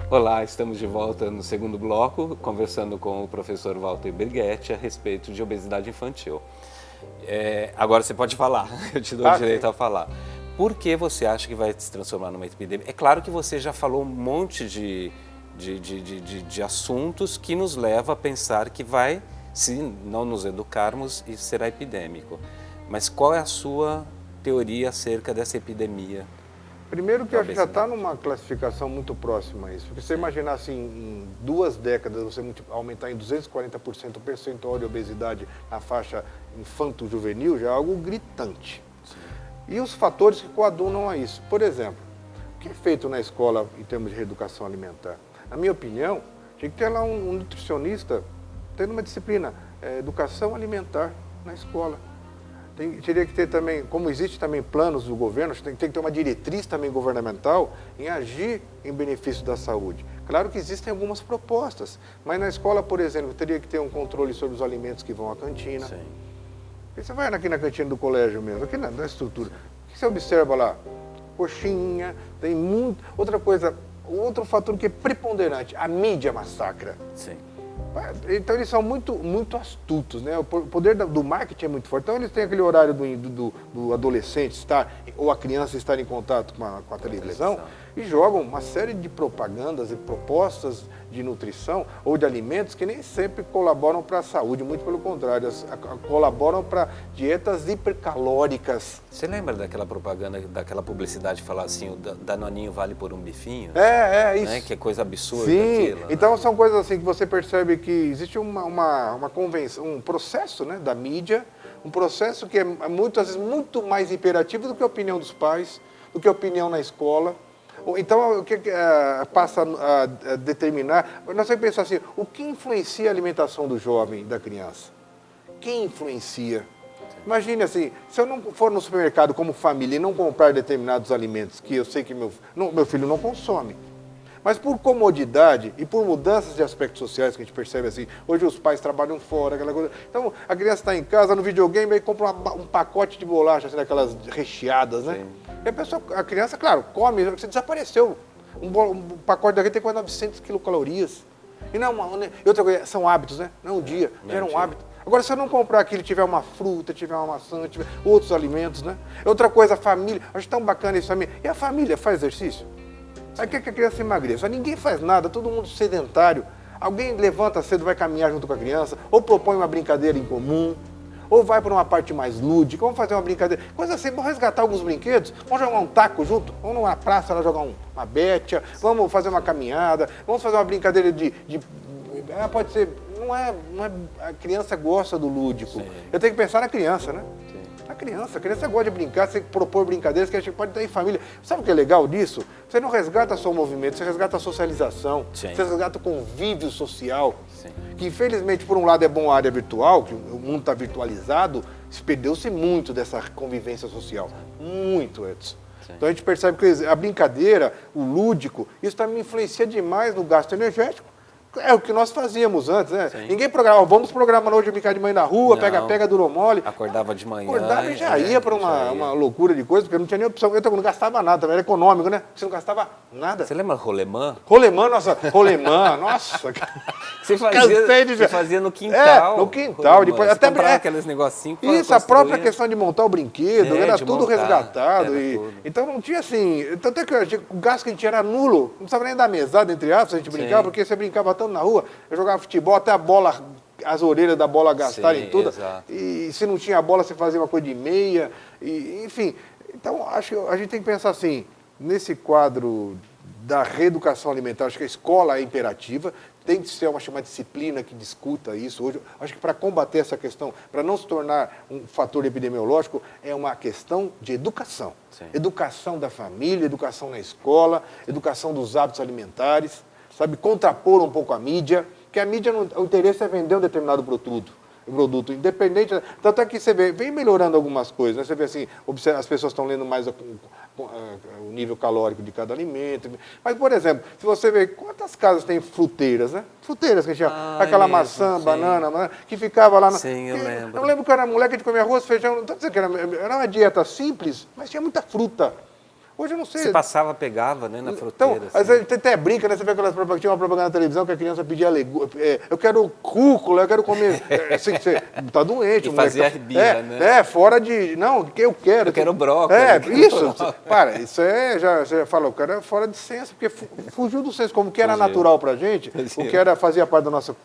Olá, estamos de volta no segundo bloco, conversando com o professor Walter Brighetti a respeito de obesidade infantil. Agora você pode falar, eu te dou o direito a falar. Por que você acha que vai se transformar numa epidemia? É claro que você já falou um monte de assuntos que nos leva a pensar que vai, se não nos educarmos, isso será epidêmico. Mas qual é a sua teoria acerca dessa epidemia? Primeiro que eu acho que já está numa classificação muito próxima a isso. Porque se você imaginar assim, em 2 décadas, você aumentar em 240% o percentual de obesidade na faixa infanto-juvenil, já é algo gritante. Sim. E os fatores que coadunam a isso. Por exemplo, o que é feito na escola em termos de reeducação alimentar? Na minha opinião, tinha que ter lá um nutricionista tendo uma disciplina, educação alimentar na escola. Teria que ter também, como existe também planos do governo, tem que ter uma diretriz também governamental em agir em benefício da saúde. Claro que existem algumas propostas, mas na escola, por exemplo, teria que ter um controle sobre os alimentos que vão à cantina. Sim. E você vai aqui na cantina do colégio mesmo, aqui na estrutura, o que você observa lá? Coxinha, tem muito... Outra coisa, outro fator que é preponderante, a mídia massacra. Sim. Então eles são muito astutos, né? O poder do marketing é muito forte. Então eles têm aquele horário do adolescente estar, ou a criança estar em contato com a televisão e jogam uma série de propagandas e propostas de nutrição ou de alimentos que nem sempre colaboram para a saúde, muito pelo contrário, colaboram para dietas hipercalóricas. Você lembra daquela propaganda, daquela publicidade que falava assim, o Danoninho vale por um bifinho? Isso. Né? Que é coisa absurda. Sim, aquilo, então né? são coisas assim que você percebe que existe uma convenção, um processo, né, da mídia, um processo que é muitas vezes muito mais imperativo do que a opinião dos pais, do que a opinião na escola. Então, o que passa a determinar... Nós temos que pensar assim, o que influencia a alimentação do jovem, da criança? Quem influencia? Imagine assim, se eu não for no supermercado como família e não comprar determinados alimentos que eu sei que meu filho não consome, mas por comodidade e por mudanças de aspectos sociais que a gente percebe assim, hoje os pais trabalham fora, aquela coisa. Então, a criança está em casa, no videogame, e compra um pacote de bolacha, assim, daquelas recheadas, né? Sim. E a criança, claro, come, você desapareceu. Um pacote daquele tem quase 900 quilocalorias. E não e outra coisa, são hábitos, né? Não é um dia, gera um hábito. Agora, se eu não comprar aquilo, tiver uma fruta, tiver uma maçã, tiver outros alimentos, né? Outra coisa, a família. Acho tão bacana isso também. E a família faz exercício? Aí quer que a criança emagreça? Ninguém faz nada, todo mundo sedentário. Alguém levanta cedo, vai caminhar junto com a criança, ou propõe uma brincadeira em comum, ou vai para uma parte mais lúdica, vamos fazer uma brincadeira. Coisa assim, vamos resgatar alguns brinquedos, vamos jogar um taco junto, vamos numa praça lá jogar uma betia, vamos fazer uma caminhada, vamos fazer uma brincadeira pode ser, não é, a criança gosta do lúdico. Sim. Eu tenho que pensar na criança, né? A criança gosta de brincar, você propor brincadeiras que a gente pode ter em família. Sabe o que é legal disso? Você não resgata só o movimento, você resgata a socialização, Sim. Você resgata o convívio social. Sim. Que infelizmente, por um lado, é bom a área virtual, que o mundo está virtualizado, perdeu-se muito dessa convivência social. Muito, Edson. Sim. Então a gente percebe que a brincadeira, o lúdico, isso também influencia demais no gasto energético. É o que nós fazíamos antes, né? Sim. Ninguém programava, vamos programar hoje brincar de manhã na rua, pega duro mole. Acordava de manhã. Acordava e já ia para uma loucura de coisa, porque não tinha nem opção. Eu não gastava nada, também era econômico, né? Você não gastava nada. Você lembra rolemã? Rolemã, nossa. Você fazia no quintal. No quintal. Depois, até aqueles negocinhos. Isso, a própria questão de montar o brinquedo, era tudo resgatado. Tudo. Então não tinha assim. Tanto é que o gasto que a gente era nulo, não precisava nem dar mesada, entre aspas, a gente brincava, porque você brincava tanto na rua, eu jogava futebol até a bola, as orelhas da bola gastarem tudo. Exato. E se não tinha bola, você fazia uma coisa de meia. Enfim, então acho que a gente tem que pensar assim, nesse quadro da reeducação alimentar, acho que a escola é imperativa, tem que ser uma disciplina que discuta isso. Hoje, acho que para combater essa questão, para não se tornar um fator epidemiológico, é uma questão de educação. Sim. Educação da família, educação na escola, educação dos hábitos alimentares, sabe, contrapor um pouco a mídia, que a mídia, o interesse é vender um determinado produto, independente, tanto é que você vem melhorando algumas coisas, né? Você vê assim, as pessoas estão lendo mais o nível calórico de cada alimento, mas, por exemplo, se você vê quantas casas tem fruteiras, né? Fruteiras que a gente chama, aquela maçã, banana, que ficava lá... Sim, eu lembro. Eu lembro que eu era moleque, a gente comia arroz, feijão, não estou dizendo que era uma dieta simples, mas tinha muita fruta. Hoje eu não sei. Você passava, pegava, né, na Então, fruteira. às vezes até brinca, né? Você vê aquelas propagandas, tinha uma propaganda na televisão que a criança pedia eu quero rúcula, eu quero comer. Assim, você tá doente, E o moleque fazia tá, birra, né? fora de. Não, que eu quero. Eu quero brócolis. Isso. Para, isso já fala, o cara é fora de senso, porque fugiu do senso, como que era Fugiu. natural pra gente, Fugiu. o que fazia parte da nossa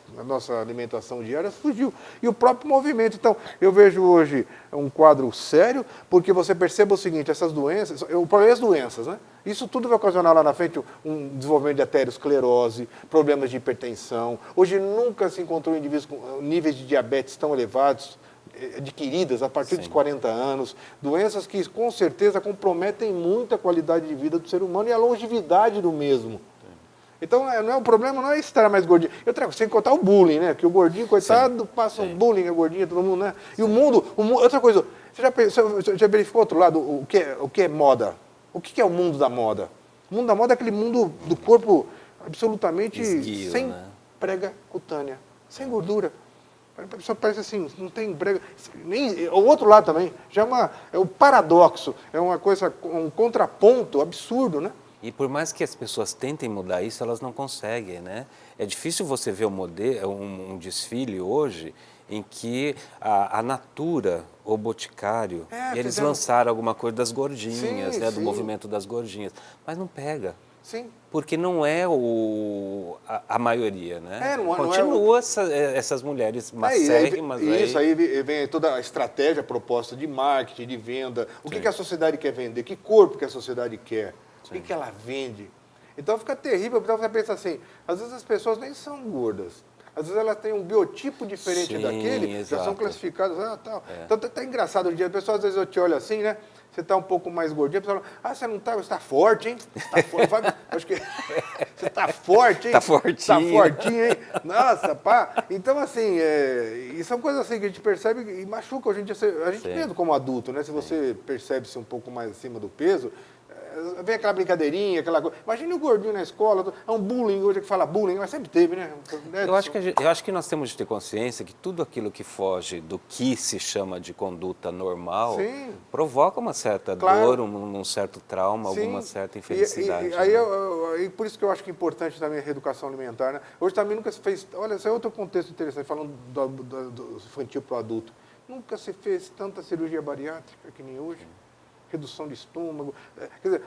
alimentação diária, fugiu. E o próprio movimento. Então, eu vejo hoje um quadro sério, porque você perceba o seguinte, essas doenças, o problema é as doenças, né? Isso tudo vai ocasionar lá na frente um desenvolvimento de aterosclerose, problemas de hipertensão. Hoje nunca se encontrou indivíduos com níveis de diabetes tão elevados, adquiridas a partir dos 40 anos, doenças que com certeza comprometem muito a qualidade de vida do ser humano e a longevidade do mesmo. Então, não é o problema, não é estar mais gordinho. Eu trago, sem contar o bullying, né? Que o gordinho, coitado, passa um bullying, a gordinha, todo mundo, né? E o mundo, outra coisa, você já verificou outro lado, o que é moda? O que é o mundo da moda? O mundo da moda é aquele mundo do corpo absolutamente Esguio, sem né? prega cutânea, sem gordura. A pessoa parece assim, não tem prega. Nem, o outro lado também, já é um paradoxo, é uma coisa, um contraponto absurdo, né? E por mais que as pessoas tentem mudar isso, elas não conseguem, né? É difícil você ver um desfile hoje em que a Natura, o Boticário, eles lançaram alguma coisa das gordinhas, né? Do movimento das gordinhas. Mas não pega. Sim. Porque não é a maioria, né? Continua essas mulheres macérrimas. Isso, aí vem toda a estratégia, a proposta de marketing, de venda. O que a sociedade quer vender? Que corpo que a sociedade quer? O que ela vende? Então fica terrível, porque você pensa assim, às vezes as pessoas nem são gordas. Às vezes elas têm um biotipo diferente daquele, exato. já são classificadas, tal. Então tá engraçado o dia. A pessoa, às vezes eu te olho assim, né? Você está um pouco mais gordinho, a pessoa fala, você não está, você está forte, hein? Tá forte. Acho que você está forte, hein? Tá fortinho. Está fortinho, hein? Nossa, pá. Então, assim, e são coisas assim que a gente percebe e machuca a gente mesmo como adulto, né? Se você percebe-se um pouco mais acima do peso, vem aquela brincadeirinha, aquela coisa. Imagine o gordinho na escola, é um bullying, hoje que fala bullying, mas sempre teve, né? Eu acho que nós temos de ter consciência que tudo aquilo que foge do que se chama de conduta normal provoca uma certa dor, um certo trauma, alguma certa infelicidade. E por isso que eu acho que é importante também a reeducação alimentar, né? Hoje também nunca se fez, olha, esse é outro contexto interessante, falando do infantil para o adulto. Nunca se fez tanta cirurgia bariátrica que nem hoje. Redução de estômago. Quer dizer,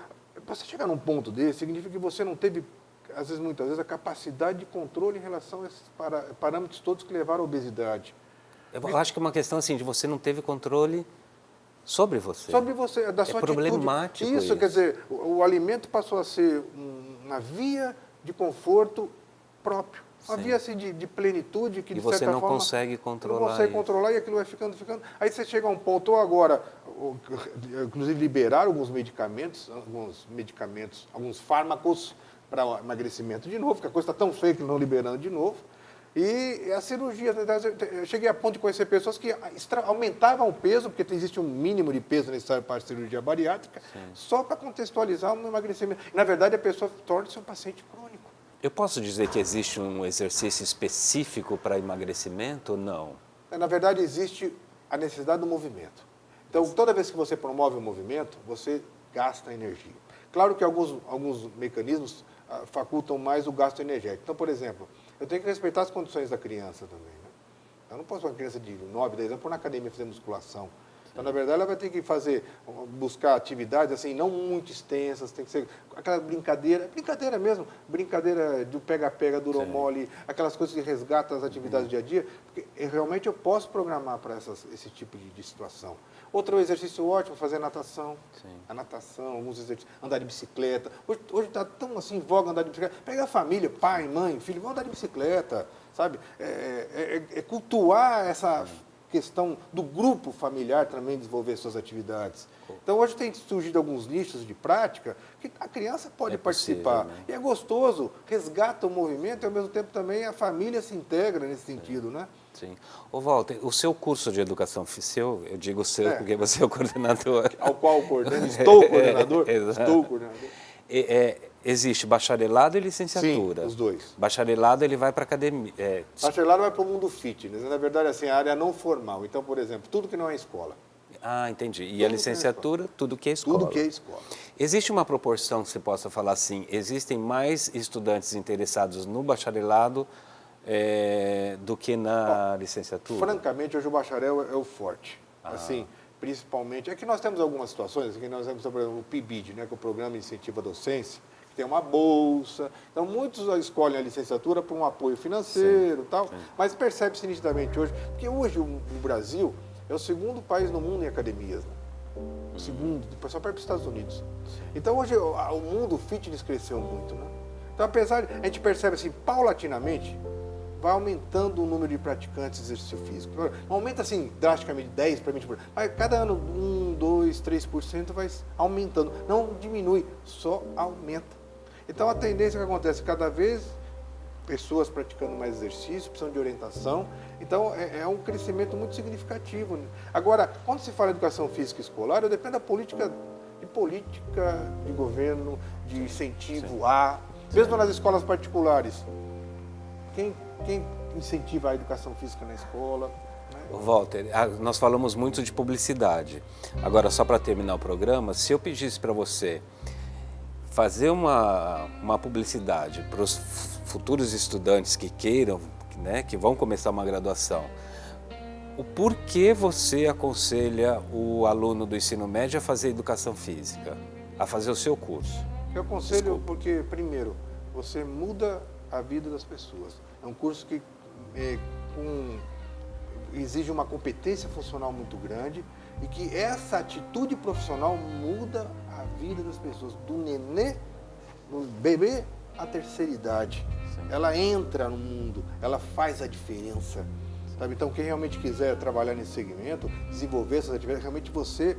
para você chegar num ponto desse, significa que você não teve, às vezes, muitas vezes, a capacidade de controle em relação a esses parâmetros todos que levaram à obesidade. Eu acho que é uma questão assim, de você não teve controle sobre você. Sobre você, da sua atitude. É problemático isso. Quer dizer, o alimento passou a ser uma via de conforto próprio. Uma via assim, de plenitude que, de certa forma... E você não consegue controlar não consegue controlar e aquilo vai ficando. Aí você chega a um ponto, ou agora, inclusive liberar alguns medicamentos, alguns fármacos para emagrecimento de novo, porque a coisa está tão feia que não liberando de novo. E a cirurgia, eu cheguei a ponto de conhecer pessoas que aumentavam o peso, porque existe um mínimo de peso necessário para a cirurgia bariátrica, só para contextualizar um emagrecimento. E, na verdade, a pessoa torna-se um paciente crônico. Eu posso dizer que existe um exercício específico para emagrecimento ou não? Na verdade, existe a necessidade do movimento. Então, toda vez que você promove o movimento, você gasta energia. Claro que alguns mecanismos facultam mais o gasto energético. Então, por exemplo, eu tenho que respeitar as condições da criança também. Né? Eu não posso uma criança de 9, 10 anos pôr na academia fazer musculação. Então, na verdade, ela vai ter que buscar atividades assim, não muito extensas, tem que ser aquela brincadeira mesmo, brincadeira do pega-pega, duro mole, aquelas coisas que resgatam as atividades do dia a dia, porque realmente eu posso programar para esse tipo de situação. Outro exercício ótimo, fazer natação. A natação, alguns exercícios, andar de bicicleta. Hoje está tão assim, em voga andar de bicicleta. Pega a família, pai, mãe, filho, vão andar de bicicleta, sabe? Cultuar essa questão do grupo familiar também desenvolver suas atividades. Então, hoje tem surgido alguns nichos de prática que a criança pode participar. Possível, né? E é gostoso, resgata o movimento e, ao mesmo tempo, também a família se integra nesse sentido, né? Sim. Ô, Walter, o seu curso de educação física, eu digo seu porque você é o coordenador. Ao qual estou coordenador? Estou coordenador. Existe bacharelado e licenciatura. Sim, os dois. Bacharelado, ele vai para a academia. Bacharelado vai para o mundo fitness. Na verdade, assim, a área não formal. Então, por exemplo, tudo que não é escola. Ah, entendi. E a licenciatura, tudo que é escola. Tudo que é escola. Existe uma proporção que você possa falar assim, existem mais estudantes interessados no bacharelado do que na licenciatura? Francamente, hoje o bacharel é o forte. Assim, principalmente, é que nós temos algumas situações, que nós temos, por exemplo, o PIBID, né, que é o Programa de Incentivo à Docência, que tem uma bolsa. Então, muitos escolhem a licenciatura por um apoio financeiro e tal, mas percebe-se nitidamente hoje, porque hoje o Brasil é o segundo país no mundo em academias, né? O segundo, depois só perto dos Estados Unidos. Então, hoje o mundo fitness cresceu muito, né? Então, apesar de, a gente percebe assim, paulatinamente, vai aumentando o número de praticantes de exercício físico. Não aumenta assim drasticamente 10% para 20%, mas cada ano 1, 2, 3% vai aumentando. Não diminui, só aumenta. Então a tendência que acontece, cada vez pessoas praticando mais exercício, precisam de orientação. Então é um crescimento muito significativo. Agora, quando se fala em educação física escolar, eu dependo da política de governo, de incentivo mesmo nas escolas particulares. Quem incentiva a educação física na escola? Né? Walter, nós falamos muito de publicidade. Agora, só para terminar o programa, se eu pedisse para você fazer uma publicidade para os futuros estudantes que queiram, né, que vão começar uma graduação, o porquê você aconselha o aluno do ensino médio a fazer educação física, a fazer o seu curso? Eu aconselho porque, primeiro, você muda a vida das pessoas. É um curso que exige uma competência funcional muito grande e que essa atitude profissional muda a vida das pessoas, do nenê, do bebê à terceira idade. Sim. Ela entra no mundo, ela faz a diferença. Sabe? Então, quem realmente quiser trabalhar nesse segmento, desenvolver essas atividades, realmente você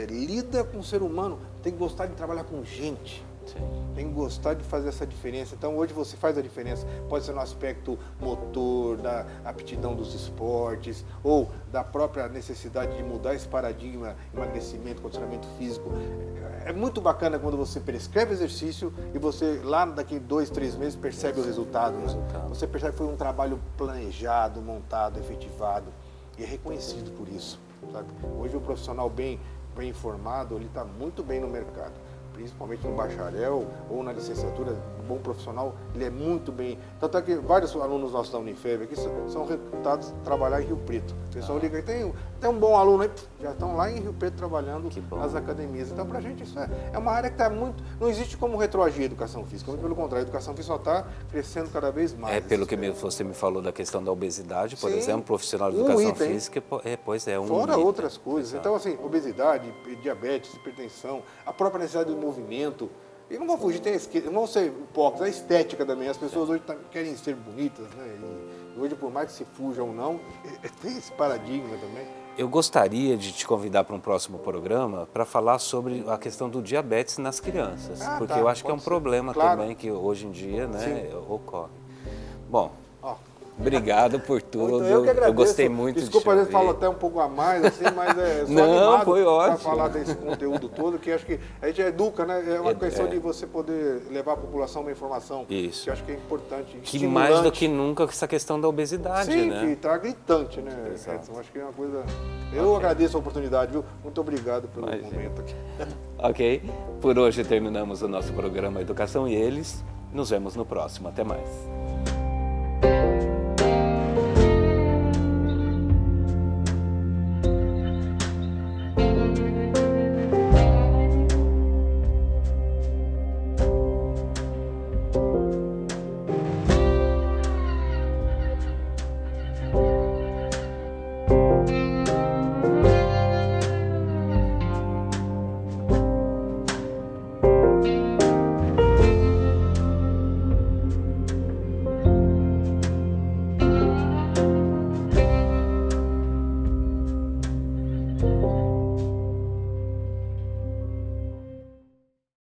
lida com o ser humano, tem que gostar de trabalhar com gente. Sim. Tem que gostar de fazer essa diferença. Então, hoje você faz a diferença. Pode ser no aspecto motor, da aptidão dos esportes, ou da própria necessidade de mudar esse paradigma, emagrecimento, condicionamento físico. É muito bacana quando você prescreve exercício e você, lá daqui 2, 3 meses, percebe os resultados. Você percebe que foi um trabalho planejado, montado, efetivado e é reconhecido por isso. Sabe? Hoje, o profissional bem informado, ele está muito bem no mercado. Principalmente no bacharel ou na licenciatura, um bom profissional, ele é muito bem. Tanto é que vários alunos nossos da Unifeb aqui são recrutados a trabalhar em Rio Preto. O pessoal liga, tem um bom aluno aí, já estão lá em Rio Preto trabalhando nas academias. Então, pra gente, isso é uma área que está muito... Não existe como retroagir a educação física, muito pelo contrário, a educação física só está crescendo cada vez mais. Pelo que você me falou da questão da obesidade, por exemplo, profissional de educação física, Fora outras coisas. Exato. Então, assim, obesidade, diabetes, hipertensão, a própria necessidade do movimento. E não vou fugir, não vou ser hipócrita, a estética também. As pessoas hoje querem ser bonitas, né? E hoje, por mais que se fuja ou não, tem esse paradigma também. Eu gostaria de te convidar para um próximo programa para falar sobre a questão do diabetes nas crianças, porque eu acho que é um problema também que hoje em dia, né, ocorre. Bom, obrigado por tudo. Eu que agradeço. Eu gostei muito. Desculpa, às vezes falo até um pouco a mais, assim, mas só não, foi ótimo. Para falar desse conteúdo todo, que acho que a gente educa, né? É uma questão de você poder levar à população uma informação que eu acho que é importante. Que mais do que nunca essa questão da obesidade, né? Sim, que está gritante, né, Edson? Acho que é uma coisa... Eu agradeço a oportunidade, viu? Muito obrigado pelo momento aqui. Ok. Por hoje terminamos o nosso programa Educação e Eles. Nos vemos no próximo. Até mais.